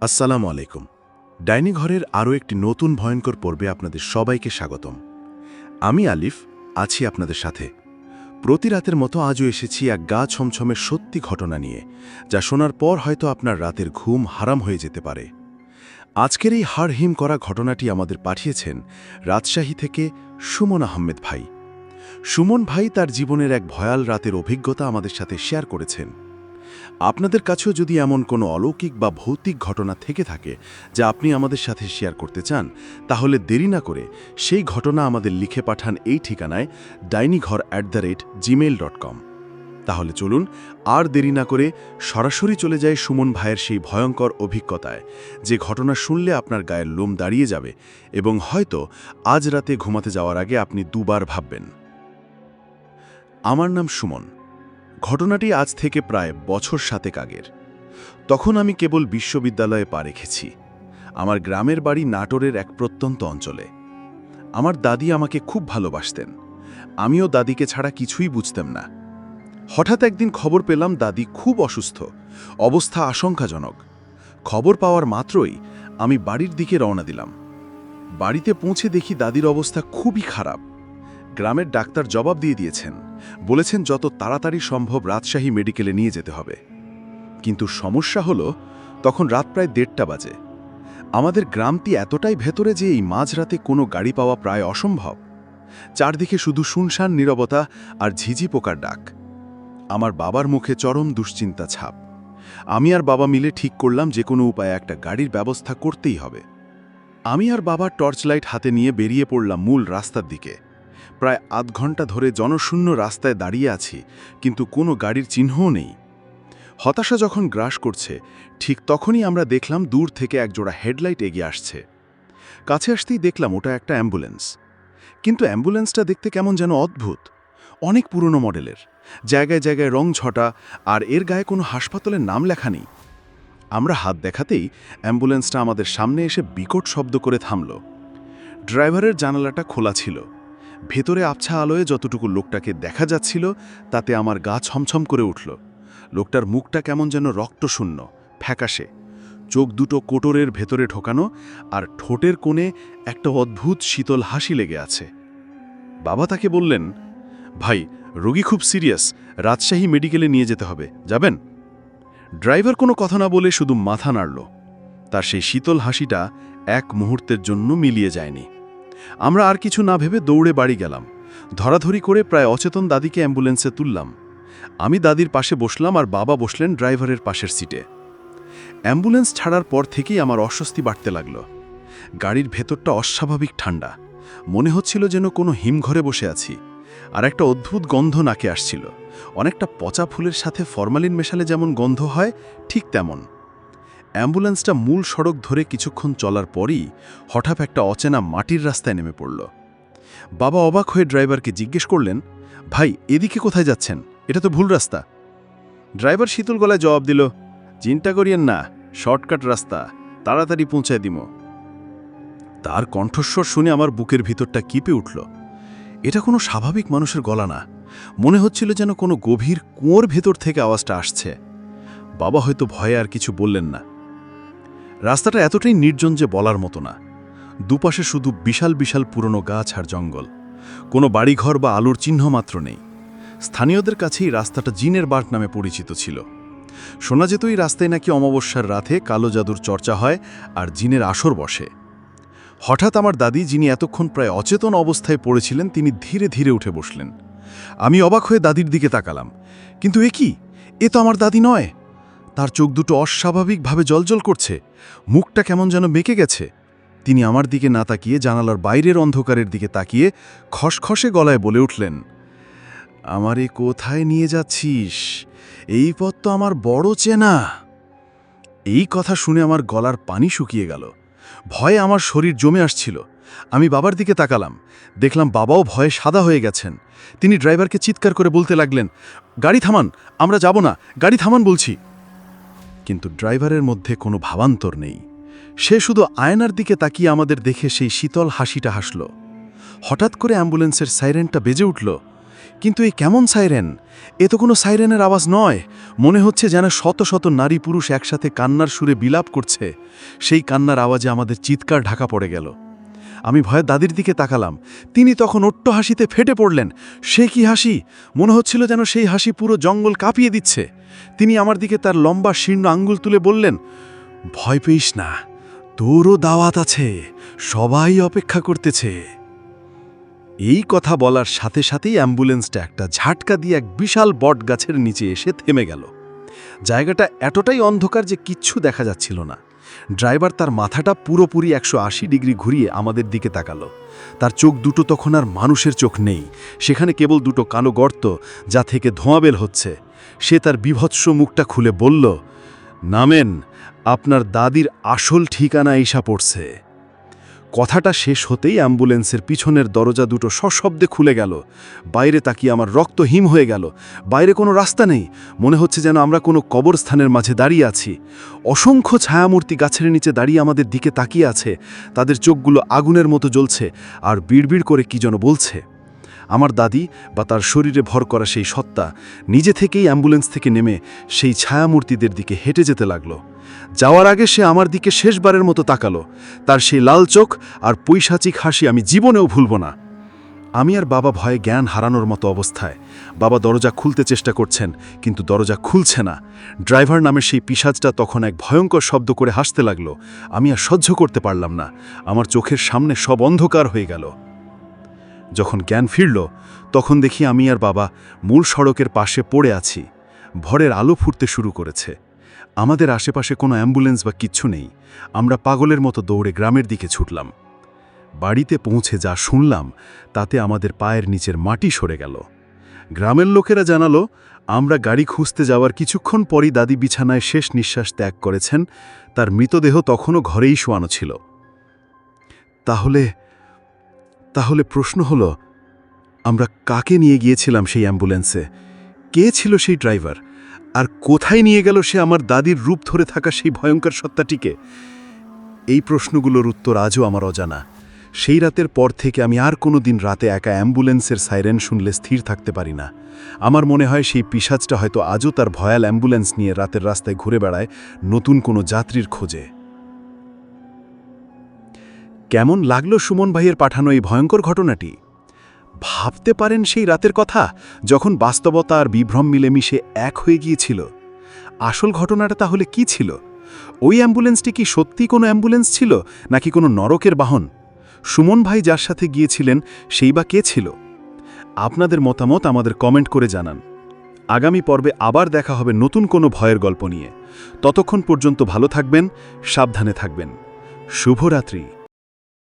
আসসালামু আলাইকুম। ডাইনি ঘরের আরও একটি নতুন ভয়ঙ্কর পর্বে আপনাদের সবাইকে স্বাগতম। আমি আলিফ, আছি আপনাদের সাথে। প্রতি রাতের মতো আজও এসেছি এক গা ছমছমের সত্যি ঘটনা নিয়ে, যা শোনার পর হয়তো আপনার রাতের ঘুম হারাম হয়ে যেতে পারে। আজকের এই হাড়হিম করা ঘটনাটি আমাদের পাঠিয়েছেন রাজশাহী থেকে সুমন আহমেদ ভাই। সুমন ভাই তার জীবনের এক ভয়াল রাতের অভিজ্ঞতা আমাদের সাথে শেয়ার করেছেন। আপনাদের কাছেও যদি এমন কোনো অলৌকিক বা ভৌতিক ঘটনা থেকে থাকে যা আপনি আমাদের সাথে শেয়ার করতে চান, তাহলে দেরি না করে সেই ঘটনা আমাদের লিখে পাঠান এই ঠিকানায় dainyghor@gmail.com। তাহলে চলুন আর দেরি না করে সরাসরি চলে যায় সুমন ভাইয়ের সেই ভয়ঙ্কর অভিজ্ঞতায়, যে ঘটনা শুনলে আপনার গায়ের লোম দাঁড়িয়ে যাবে এবং হয়তো আজ রাতে ঘুমাতে যাওয়ার আগে আপনি দুবার ভাববেন। আমার নাম সুমন। ঘটনাটি আজ থেকে প্রায় বছর 7 আগের। তখন আমি কেবল বিশ্ববিদ্যালয়ে পা রেখেছি। আমার গ্রামের বাড়ি নাটোরের এক প্রত্যন্ত অঞ্চলে। আমার দাদি আমাকে খুব ভালোবাসতেন। আমিও দাদিকে ছাড়া কিছুই বুঝতাম না। হঠাৎ একদিন খবর পেলাম দাদি খুব অসুস্থ, অবস্থা আশঙ্কাজনক। খবর পাওয়ার মাত্রই আমি বাড়ির দিকে রওনা দিলাম। বাড়িতে পৌঁছে দেখি দাদির অবস্থা খুবই খারাপ। গ্রামের ডাক্তার জবাব দিয়ে দিয়েছেন, বলেছেন যত তাড়াতাড়ি সম্ভব রাজশাহী মেডিকেলে নিয়ে যেতে হবে। কিন্তু সমস্যা হলো, তখন রাত প্রায় 1:30 বাজে। আমাদের গ্রামটি এতটাই ভেতরে যে এই মাঝরাতে কোনো গাড়ি পাওয়া প্রায় অসম্ভব। চারদিকে শুধু শুনশান নীরবতা আর ঝিঝি পোকার ডাক। আমার বাবার মুখে চরম দুশ্চিন্তা ছাপ। আমি আর বাবা মিলে ঠিক করলাম যে কোনো উপায়ে একটা গাড়ির ব্যবস্থা করতেই হবে। আমি আর বাবা টর্চ লাইট হাতে নিয়ে বেরিয়ে পড়লাম মূল রাস্তার দিকে। প্রায় আধ ঘন্টা ধরে জনশূন্য রাস্তায় দাঁড়িয়ে আছি, কিন্তু কোনো গাড়ির চিহ্নও নেই। হতাশা যখন গ্রাস করছে, ঠিক তখনই আমরা দেখলাম দূর থেকে একজোড়া হেডলাইট এগিয়ে আসছে। কাছে আসতেই দেখলাম ওটা একটা অ্যাম্বুলেন্স। কিন্তু অ্যাম্বুলেন্সটা দেখতে কেমন যেন অদ্ভুত, অনেক পুরনো মডেলের, জায়গায় জায়গায় রং ঝটা, আর এর গায়ে কোনো হাসপাতালের নাম লেখা নেই। আমরা হাত দেখাতেই অ্যাম্বুলেন্সটা আমাদের সামনে এসে বিকট শব্দ করে থামল। ড্রাইভারের জানালাটা খোলা ছিল। ভেতরে আবছা আলোয় যতটুকু লোকটাকে দেখা যাচ্ছিল, তাতে আমার গা ছমছম করে উঠল। লোকটার মুখটা কেমন যেন রক্তশূন্য, ফ্যাকাশে, চোখ দুটো কোটরের ভেতরে ঢোকানো, আর ঠোঁটের কোণে একটা অদ্ভুত শীতল হাসি লেগে আছে। বাবা তাকে বললেন, ভাই, রোগী খুব সিরিয়াস, রাজশাহী মেডিকেলে নিয়ে যেতে হবে, যাবেন? ড্রাইভার কোনো কথা না বলে শুধু মাথা নাড়ল। তার সেই শীতল হাসিটা এক মুহূর্তের জন্য মিলিয়ে যায়নি। আমরা আর কিছু না ভেবে দৌড়ে বাড়ি গেলাম। ধরাধরি করে প্রায় অচেতন দাদিকে অ্যাম্বুলেন্সে তুললাম। আমি দাদির পাশে বসলাম আর বাবা বসলেন ড্রাইভারের পাশের সিটে। অ্যাম্বুলেন্স ছাড়ার পর থেকেই আমার অস্বস্তি বাড়তে লাগল। গাড়ির ভেতরটা অস্বাভাবিক ঠান্ডা, মনে হচ্ছিল যেন কোনো হিমঘরে বসে আছি। আর একটা অদ্ভুত গন্ধ নাকে আসছিল, অনেকটা পচা ফুলের সাথে ফরমালিন মেশালে যেমন গন্ধ হয়, ঠিক তেমন। অ্যাম্বুলেন্সটা মূল সড়ক ধরে কিছুক্ষণ চলার পরই হঠাৎ একটা অচেনা মাটির রাস্তায় নেমে পড়ল। বাবা অবাক হয়ে ড্রাইভারকে জিজ্ঞেস করলেন, ভাই, এদিকে কোথায় যাচ্ছেন? এটা তো ভুল রাস্তা। ড্রাইভার শীতল গলায় জবাব দিল, চিন্তা করিয়েন না, শর্টকাট রাস্তা, তাড়াতাড়ি পৌঁছায় দিব। তার কণ্ঠস্বর শুনে আমার বুকের ভিতরটা কিপে উঠল। এটা কোনো স্বাভাবিক মানুষের গলা না, মনে হচ্ছিল যেন কোনো গভীর কুয়োর ভেতর থেকে আওয়াজটা আসছে। বাবা হয়তো ভয়ে আর কিছু বললেন না। রাস্তাটা এতটাই নির্জন যে বলার মতো না। দুপাশে শুধু বিশাল বিশাল পুরনো গাছ আর জঙ্গল, কোনো বাড়িঘর বা আলোর চিহ্ন মাত্র নেই। স্থানীয়দের কাছেই রাস্তাটা জিনের বাট নামে পরিচিত ছিল। শোনা যেত এই রাস্তায় নাকি অমাবস্যার রাতে কালো জাদুর চর্চা হয় আর জিনের আসর বসে। হঠাৎ আমার দাদি, যিনি এতক্ষণ প্রায় অচেতন অবস্থায় পড়েছিলেন, তিনি ধীরে ধীরে উঠে বসলেন। আমি অবাক হয়ে দাদির দিকে তাকালাম, কিন্তু এ কি? এ তো আমার দাদি নয়। তার চোখ দুটো অস্বাভাবিকভাবে জ্বলজ্বল করছে, মুখটা কেমন যেন বেঁকে গেছে। তিনি আমার দিকে না তাকিয়ে জানালার বাইরের অন্ধকারের দিকে তাকিয়ে খসখসে গলায় বলে উঠলেন, আমারে কোথায় নিয়ে যাচ্ছিস? এই পথ তো আমার বড় চেনা। এই কথা শুনে আমার গলার পানি শুকিয়ে গেল। ভয়ে আমার শরীর জমে আসছিল। আমি বাবার দিকে তাকালাম, দেখলাম বাবাও ভয়ে সাদা হয়ে গেছেন। তিনি ড্রাইভারকে চিৎকার করে বলতে লাগলেন, গাড়ি থামান, আমরা যাব না, গাড়ি থামান বলছি। কিন্তু ড্রাইভারের মধ্যে কোনো ভাবান্তর নেই। সে শুধু আয়নার দিকে তাকিয়ে আমাদের দেখে সেই শীতল হাসিটা হাসল। হঠাৎ করে অ্যাম্বুলেন্সের সাইরেনটা বেজে উঠল। কিন্তু এই কেমন সাইরেন? এ তো কোনো সাইরেনের আওয়াজ নয়। মনে হচ্ছে যেন শত শত নারী পুরুষ একসাথে কান্নার সুরে বিলাপ করছে। সেই কান্নার আওয়াজে আমাদের চিৎকার ঢাকা পড়ে গেল। আমি ভয়ে দাদির দিকে তাকালাম। তিনি তখন অট্ট হাসিতে ফেটে পড়লেন। সে কি হাসি! মনে হচ্ছিল যেন সেই হাসি পুরো জঙ্গল কাঁপিয়ে দিচ্ছে। তিনি আমার দিকে তার লম্বা শীর্ণ আঙ্গুল তুলে বললেন, ভয় পেইস না, তোরও দাওয়াত আছে, সবাই অপেক্ষা করতেছে। এই কথা বলার সাথে সাথেই অ্যাম্বুলেন্সটা একটা ঝাটকা দিয়ে এক বিশাল বট গাছের নিচে এসে থেমে গেল। জায়গাটা এতটাই অন্ধকার যে কিচ্ছু দেখা যাচ্ছিল না। ড্রাইভার তার মাথাটা পুরোপুরি 180 ডিগ্রি ঘুরিয়ে আমাদের দিকে তাকালো। তার চোখ দুটো তখন আর মানুষের চোখ নেই, সেখানে কেবল দুটো কালো গর্ত, যা থেকে ধোঁয়া বের হচ্ছে। সে তার বিভৎস মুখটা খুলে বলল, নামেন, আপনার দাদির আসল ঠিকানা এসা পড়ছে। কথাটা শেষ হতেই অ্যাম্বুলেন্সের পিছনের দরজা দুটো সশব্দে খুলে গেল। বাইরে তাকিয়ে আমার রক্ত হিম হয়ে গেল। বাইরে কোনো রাস্তা নেই, মনে হচ্ছে যেন আমরা কোনো কবরস্থানের মাঝে দাঁড়িয়ে আছি। অসংখ্য ছায়ামূর্তি গাছের নিচে দাঁড়িয়ে আমাদের দিকে তাকিয়ে আছে। তাদের চোখগুলো আগুনের মতো জ্বলছে আর বিড়বিড় করে কি যেন বলছে। আমার দাদি বা তার শরীরে ভর করা সেই সত্তা নিজে থেকেই অ্যাম্বুলেন্স থেকে নেমে সেই ছায়ামূর্তিদের দিকে হেঁটে যেতে লাগলো। যাওয়ার আগে সে আমার দিকে শেষবারের মতো তাকালো। তার সেই লাল চোখ আর পৈশাচিক হাসি আমি জীবনেও ভুলব না। আমি আর বাবা ভয়ে জ্ঞান হারানোর মতো অবস্থায়। বাবা দরজা খুলতে চেষ্টা করছেন, কিন্তু দরজা খুলছে না। ড্রাইভার নামের সেই পিশাচটা তখন এক ভয়ঙ্কর শব্দ করে হাসতে লাগলো। আমি আর সহ্য করতে পারলাম না। আমার চোখের সামনে সব অন্ধকার হয়ে গেল। যখন জ্ঞান ফিরল, তখন দেখি আমি আর বাবা মূল সড়কের পাশে পড়ে আছি। ভোরের আলো ফুটতে শুরু করেছে। আমাদের আশেপাশে কোনো অ্যাম্বুলেন্স বা কিচ্ছু নেই। আমরা পাগলের মতো দৌড়ে গ্রামের দিকে ছুটলাম। বাড়িতে পৌঁছে যা শুনলাম তাতে আমাদের পায়ের নিচের মাটি সরে গেল। গ্রামের লোকেরা জানালো, আমরা গাড়ি খুঁজতে যাওয়ার কিছুক্ষণ পরই দাদি বিছানায় শেষ নিঃশ্বাস ত্যাগ করেছেন। তার মৃতদেহ তখনও ঘরেই শোয়ানো ছিল। তাহলে প্রশ্ন হলো, আমরা কাকে নিয়ে গিয়েছিলাম সেই অ্যাম্বুলেন্সে? কে ছিল সেই ড্রাইভার? আর কোথায় নিয়ে গেল সে আমার দাদির রূপ ধরে থাকা সেই ভয়ঙ্কর সত্তাটিকে? এই প্রশ্নগুলোর উত্তর আজও আমার অজানা। সেই রাতের পর থেকে আমি আর কোনো দিন রাতে একা অ্যাম্বুলেন্সের সাইরেন শুনলে স্থির থাকতে পারি না। আমার মনে হয় সেই পিশাচটা হয়তো আজও তার ভয়াল অ্যাম্বুলেন্স নিয়ে রাতের রাস্তায় ঘুরে বেড়ায়, নতুন কোনো যাত্রীর খোঁজে। কেমন লাগলো সুমন ভাইয়ের পাঠানো এই ভয়ঙ্কর ঘটনাটি? ভাবতে পারেন সেই রাতের কথা, যখন বাস্তবতা আর বিভ্রম মিলেমিশে এক হয়ে গিয়েছিল? আসল ঘটনাটা তাহলে কি ছিল? ওই অ্যাম্বুলেন্সটি কি সত্যি কোনো অ্যাম্বুলেন্স ছিল, নাকি কোনো নরকের বাহন? সুমন ভাই যার সাথে গিয়েছিলেন সেই বা কে ছিল? আপনাদের মতামত আমাদের কমেন্ট করে জানান। আগামী পর্বে আবার দেখা হবে নতুন কোনো ভয়ের গল্প নিয়ে। ততক্ষণ পর্যন্ত ভালো থাকবেন, সাবধানে থাকবেন। শুভরাত্রি।